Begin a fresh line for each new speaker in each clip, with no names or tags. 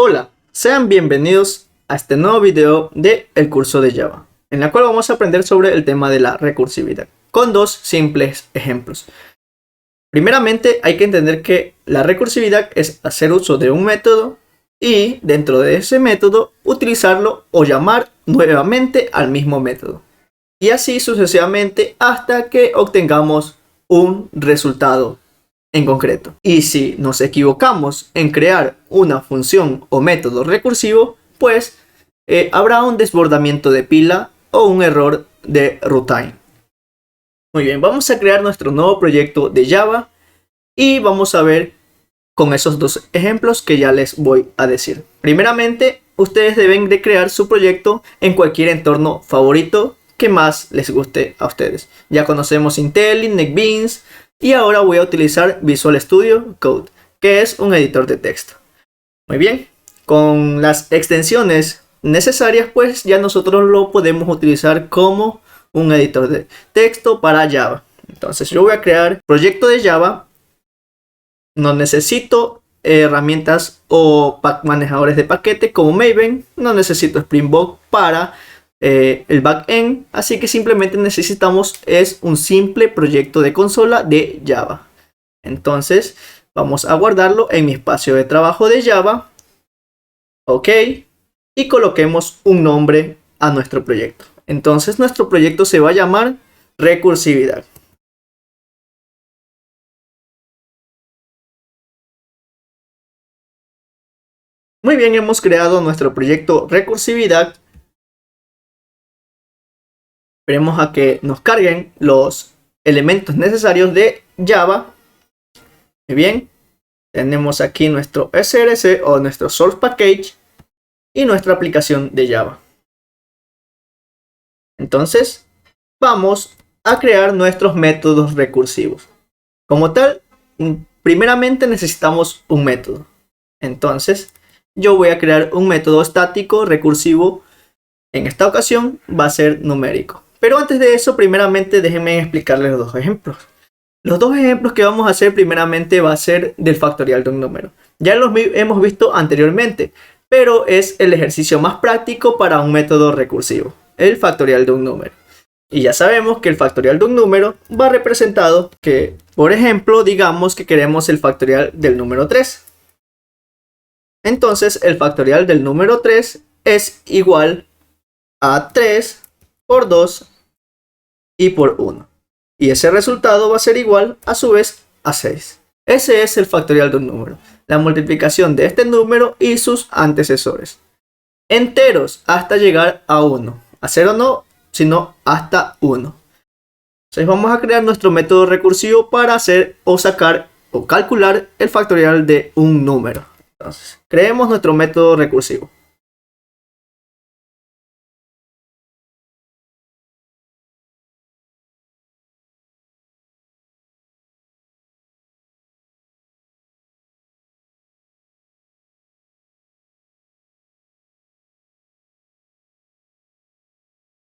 Hola, sean bienvenidos a este nuevo video de el curso de Java, en la cual vamos a aprender sobre el tema de la recursividad, con dos simples ejemplos. Primeramente, hay que entender que la recursividad es hacer uso de un método y dentro de ese método utilizarlo o llamar nuevamente al mismo método. Y así sucesivamente hasta que obtengamos un resultado en concreto. Y si nos equivocamos en crear una función o método recursivo, pues habrá un desbordamiento de pila o un error de runtime. Muy bien, vamos a crear nuestro nuevo proyecto de Java y vamos a ver con esos dos ejemplos que ya les voy a decir. Primeramente, ustedes deben de crear su proyecto en cualquier entorno favorito que más les guste a ustedes. Ya conocemos IntelliJ, NetBeans y ahora voy a utilizar Visual Studio Code, que es un editor de texto. Muy bien, con las extensiones necesarias pues ya nosotros lo podemos utilizar como un editor de texto para Java. Entonces yo voy a crear proyecto de Java. No necesito herramientas o manejadores de paquete como Maven. No necesito Spring Boot para el backend. Así que simplemente necesitamos es un simple proyecto de consola de Java. Entonces vamos a guardarlo en mi espacio de trabajo de Java. Ok. Y coloquemos un nombre a nuestro proyecto. Entonces nuestro proyecto se va a llamar recursividad. Muy bien, hemos creado nuestro proyecto recursividad. Esperemos a que nos carguen los elementos necesarios de Java. Muy bien, tenemos aquí nuestro SRC o nuestro source package y nuestra aplicación de Java. Entonces, vamos a crear nuestros métodos recursivos. Como tal, primeramente necesitamos un método. Entonces, yo voy a crear un método estático recursivo. En esta ocasión va a ser numérico. Pero antes de eso, primeramente déjenme explicarles los dos ejemplos. Los dos ejemplos que vamos a hacer primeramente va a ser del factorial de un número. Ya los hemos visto anteriormente, pero es el ejercicio más práctico para un método recursivo, el factorial de un número. Y ya sabemos que el factorial de un número va representado que, por ejemplo, digamos que queremos el factorial del número 3. Entonces el factorial del número 3 es igual a 3 por 2 y por 1. Y ese resultado va a ser igual a su vez a 6. Ese es el factorial de un número. La multiplicación de este número y sus antecesores. Enteros hasta llegar a 1. A 0 no, sino hasta 1. Entonces vamos a crear nuestro método recursivo para hacer o sacar o calcular el factorial de un número. Entonces, creemos nuestro método recursivo.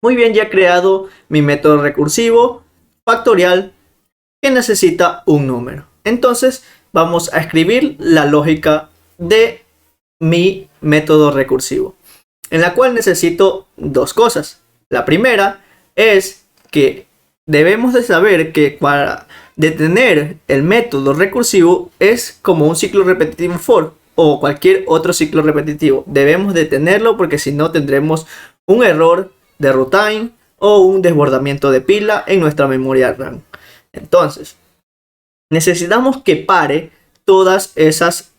Muy bien, ya he creado mi método recursivo factorial que necesita un número. Entonces vamos a escribir la lógica de mi método recursivo, en la cual necesito dos cosas. La primera es que debemos de saber que para detener el método recursivo es como un ciclo repetitivo for o cualquier otro ciclo repetitivo. Debemos detenerlo porque si no tendremos un error de runtime o un desbordamiento de pila en nuestra memoria RAM. Entonces, necesitamos que pare todas esas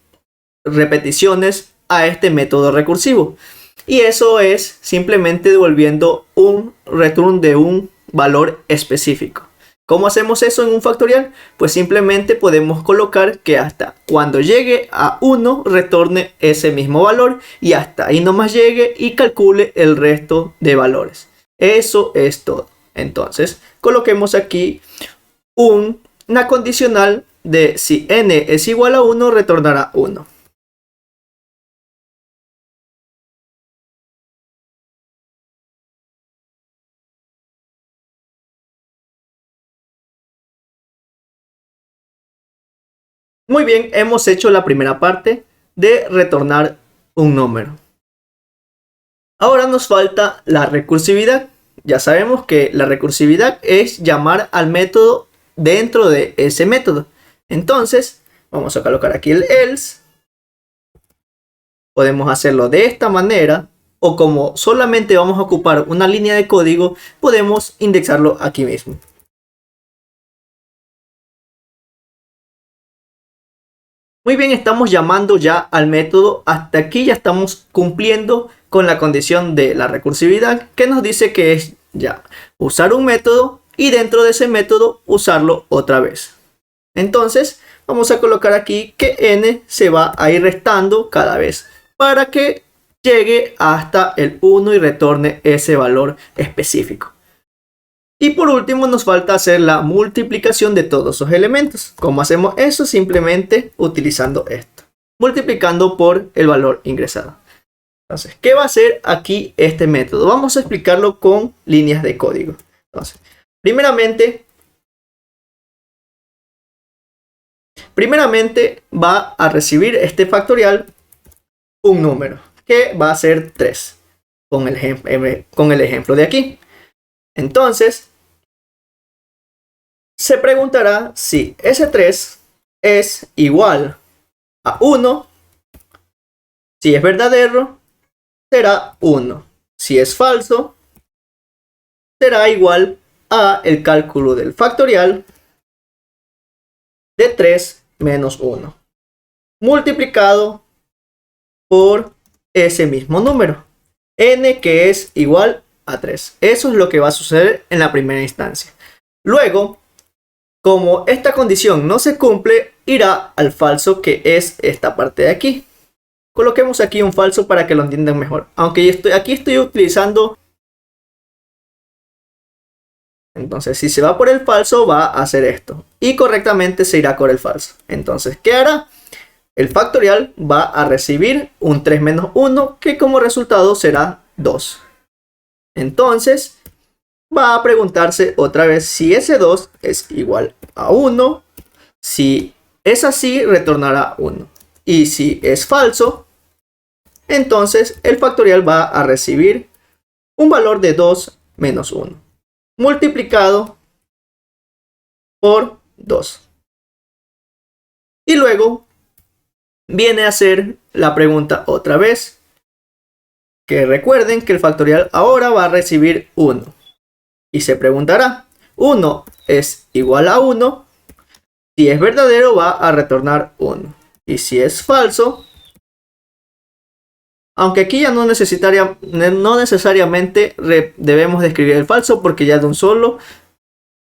repeticiones a este método recursivo. Y eso es simplemente devolviendo un return de un valor específico. ¿Cómo hacemos eso en un factorial? Pues simplemente podemos colocar que hasta cuando llegue a 1 retorne ese mismo valor y hasta ahí nomás llegue y calcule el resto de valores. Eso es todo. Entonces coloquemos aquí una condicional de si n es igual a 1 retornará 1. Muy bien, hemos hecho la primera parte de retornar un número. Ahora nos falta la recursividad. Ya sabemos que la recursividad es llamar al método dentro de ese método. Entonces, vamos a colocar aquí el else. Podemos hacerlo de esta manera, o como solamente vamos a ocupar una línea de código, podemos indexarlo aquí mismo. Muy bien, estamos llamando ya al método. Hasta aquí ya estamos cumpliendo con la condición de la recursividad, que nos dice que es ya usar un método y dentro de ese método usarlo otra vez. Entonces vamos a colocar aquí que n se va a ir restando cada vez para que llegue hasta el 1 y retorne ese valor específico. Y por último nos falta hacer la multiplicación de todos esos elementos. ¿Cómo hacemos eso? Simplemente utilizando esto, multiplicando por el valor ingresado. Entonces, ¿qué va a hacer aquí este método? Vamos a explicarlo con líneas de código. Entonces, primeramente va a recibir este factorial un número que va a ser 3 con el ejemplo de aquí. Entonces, se preguntará si ese 3 es igual a 1. Si es verdadero, será 1. Si es falso, será igual a el cálculo del factorial de 3 menos 1, multiplicado por ese mismo número, n, que es igual a 3. Eso es lo que va a suceder en la primera instancia. Luego, como esta condición no se cumple, irá al falso, que es esta parte de aquí. Coloquemos aquí un falso para que lo entiendan mejor. Aunque aquí estoy utilizando. Entonces, si se va por el falso, va a hacer esto. Y correctamente se irá por el falso. Entonces, ¿qué hará? El factorial va a recibir un 3 menos 1, que como resultado será 2. Entonces, va a preguntarse otra vez si ese 2 es igual a 1. Si es así, retornará 1. Y si es falso, entonces el factorial va a recibir un valor de 2 menos 1, multiplicado por 2. Y luego viene a hacer la pregunta otra vez. Que recuerden que el factorial ahora va a recibir 1. Y se preguntará, 1 es igual a 1. Si es verdadero, va a retornar 1. Y si es falso, aunque aquí ya no necesariamente debemos de escribir el falso, porque ya de un solo,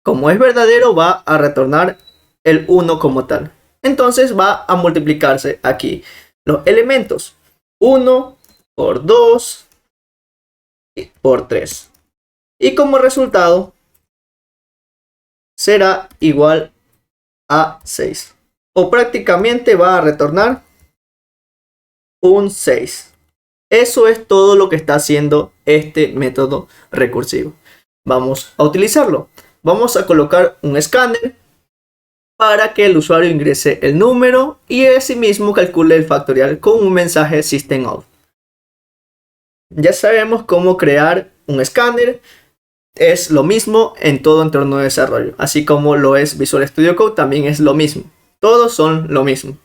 como es verdadero, va a retornar el 1 como tal. Entonces va a multiplicarse aquí los elementos 1 por 2 y por 3. Y como resultado será igual a 6. O prácticamente va a retornar un 6. Eso es todo lo que está haciendo este método recursivo. Vamos a utilizarlo. Vamos a colocar un escáner para que el usuario ingrese el número y asimismo calcule el factorial con un mensaje systemout. Ya sabemos cómo crear un escáner. Es lo mismo en todo entorno de desarrollo. Así como lo es Visual Studio Code, también es lo mismo. Todos son lo mismo.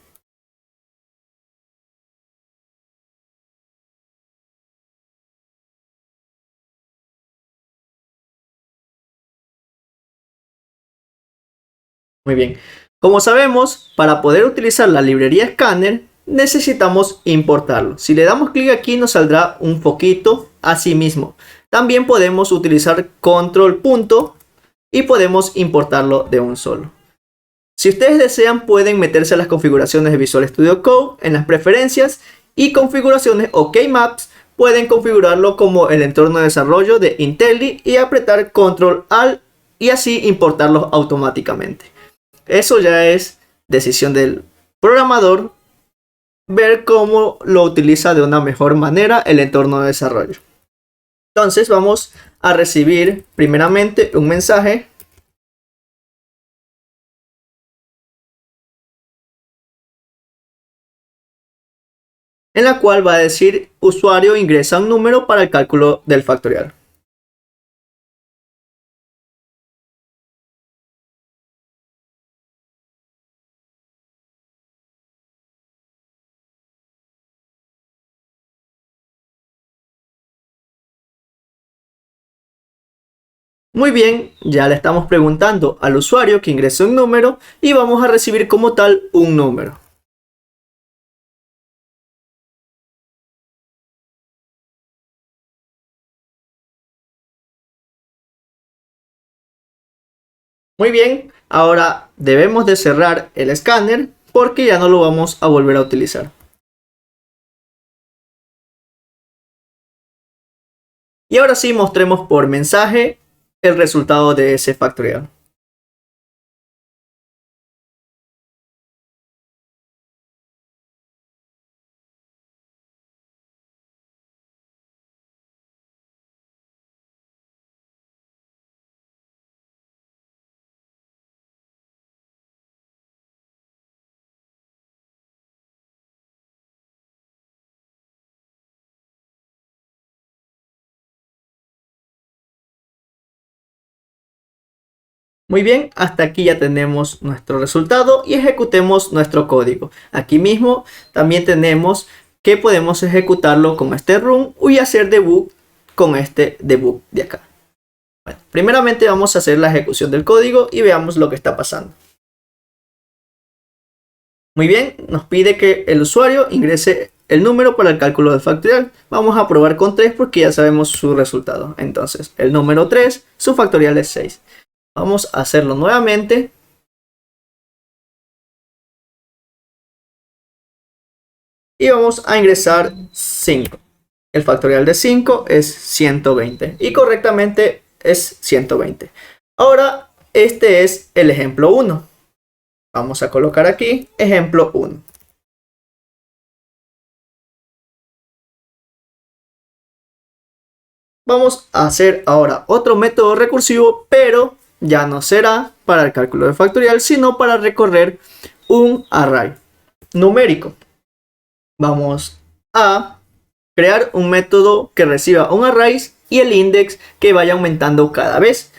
Muy bien. Como sabemos, para poder utilizar la librería Scanner, necesitamos importarlo. Si le damos clic aquí, nos saldrá un foquito así mismo. También podemos utilizar control punto y podemos importarlo de un solo. Si ustedes desean, pueden meterse a las configuraciones de Visual Studio Code, en las preferencias y configuraciones OK Maps. Pueden configurarlo como el entorno de desarrollo de IntelliJ y apretar Control Alt y así importarlos automáticamente. Eso ya es decisión del programador ver cómo lo utiliza de una mejor manera el entorno de desarrollo. Entonces vamos a recibir primeramente un mensaje en la cual va a decir usuario ingresa un número para el cálculo del factorial. Muy bien, ya le estamos preguntando al usuario que ingrese un número y vamos a recibir como tal un número. Muy bien, ahora debemos de cerrar el escáner porque ya no lo vamos a volver a utilizar. Y ahora sí mostremos por mensaje el resultado de ese factorial. Muy bien, hasta aquí ya tenemos nuestro resultado y ejecutemos nuestro código. Aquí mismo también tenemos que podemos ejecutarlo con este run y hacer debug con este debug de acá. Bueno, primeramente vamos a hacer la ejecución del código y veamos lo que está pasando. Muy bien, nos pide que el usuario ingrese el número para el cálculo del factorial. Vamos a probar con 3 porque ya sabemos su resultado. Entonces, el número 3, su factorial es 6. Vamos a hacerlo nuevamente. Y vamos a ingresar 5. El factorial de 5 es 120 y correctamente es 120. Ahora, este es el ejemplo 1. Vamos a colocar aquí ejemplo 1. Vamos a hacer ahora otro método recursivo, pero ya no será para el cálculo de factorial, sino para recorrer un array numérico. Vamos a crear un método que reciba un array y el index que vaya aumentando cada vez.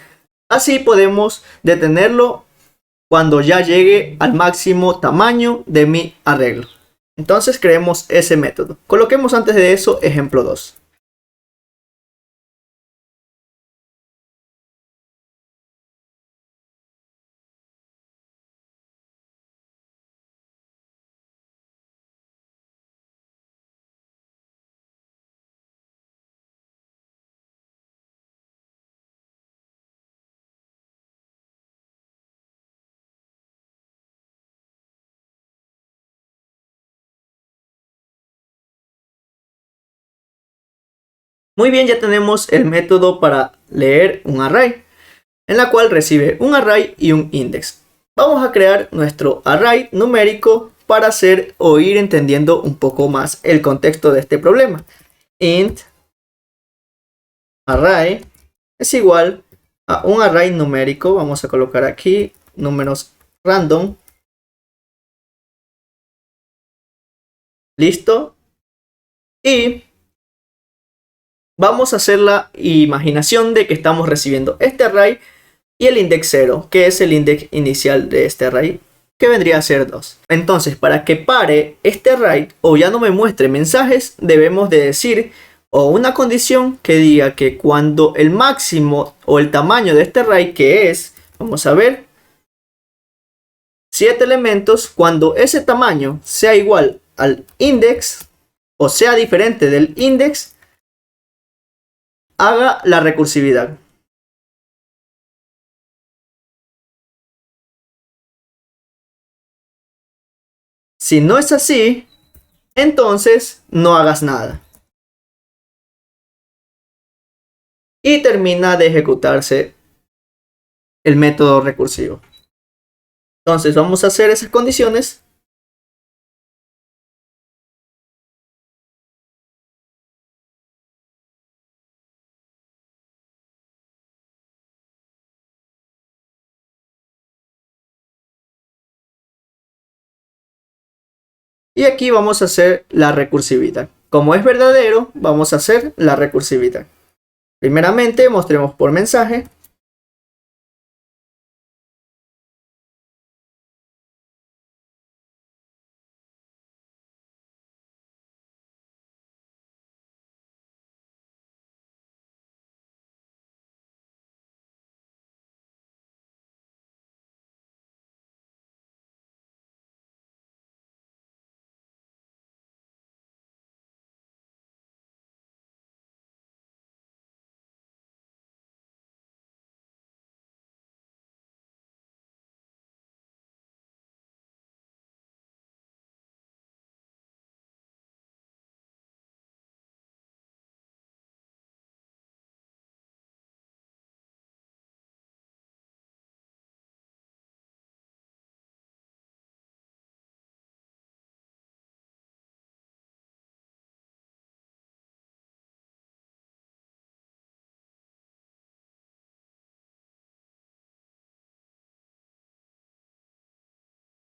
Así podemos detenerlo cuando ya llegue al máximo tamaño de mi arreglo. Entonces creemos ese método. Coloquemos antes de eso ejemplo 2. Muy bien, ya tenemos el método para leer un array, en la cual recibe un array y un index. Vamos a crear nuestro array numérico para hacer o ir entendiendo un poco más el contexto de este problema. Int array es igual a un array numérico. Vamos a colocar aquí números random. Listo. Y vamos a hacer la imaginación de que estamos recibiendo este array y el index 0, que es el index inicial de este array, que vendría a ser 2. Entonces, para que pare este array o ya no me muestre mensajes, debemos de decir o una condición que diga que cuando el máximo o el tamaño de este array, que es, vamos a ver, 7 elementos, cuando ese tamaño sea igual al index o sea diferente del index, haga la recursividad. Si no es así, entonces no hagas nada. Y termina de ejecutarse el método recursivo. Entonces vamos a hacer esas condiciones. Y aquí vamos a hacer la recursividad. Como es verdadero, vamos a hacer la recursividad. Primeramente, mostremos por mensaje.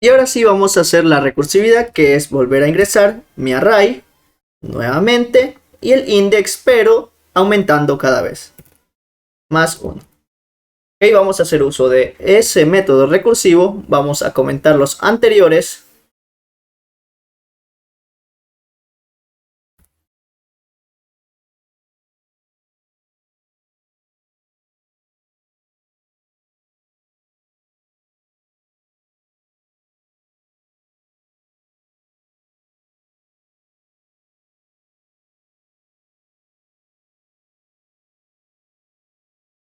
Y ahora sí vamos a hacer la recursividad, que es volver a ingresar mi array nuevamente y el index, pero aumentando cada vez. Más 1. Ok, vamos a hacer uso de ese método recursivo. Vamos a comentar los anteriores.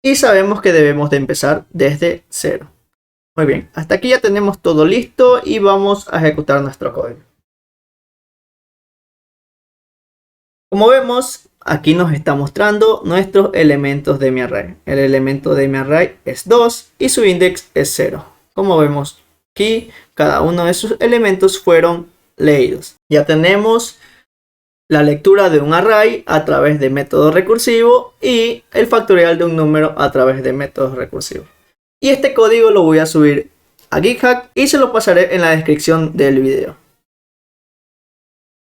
Y sabemos que debemos de empezar desde 0. Muy bien, hasta aquí ya tenemos todo listo y vamos a ejecutar nuestro código. Como vemos, aquí nos está mostrando nuestros elementos de mi array. El elemento de mi array es 2 y su index es 0. Como vemos aquí, cada uno de sus elementos fueron leídos. Ya tenemos la lectura de un array a través de método recursivo y el factorial de un número a través de métodos recursivos. Y este código lo voy a subir a GitHub y se lo pasaré en la descripción del video.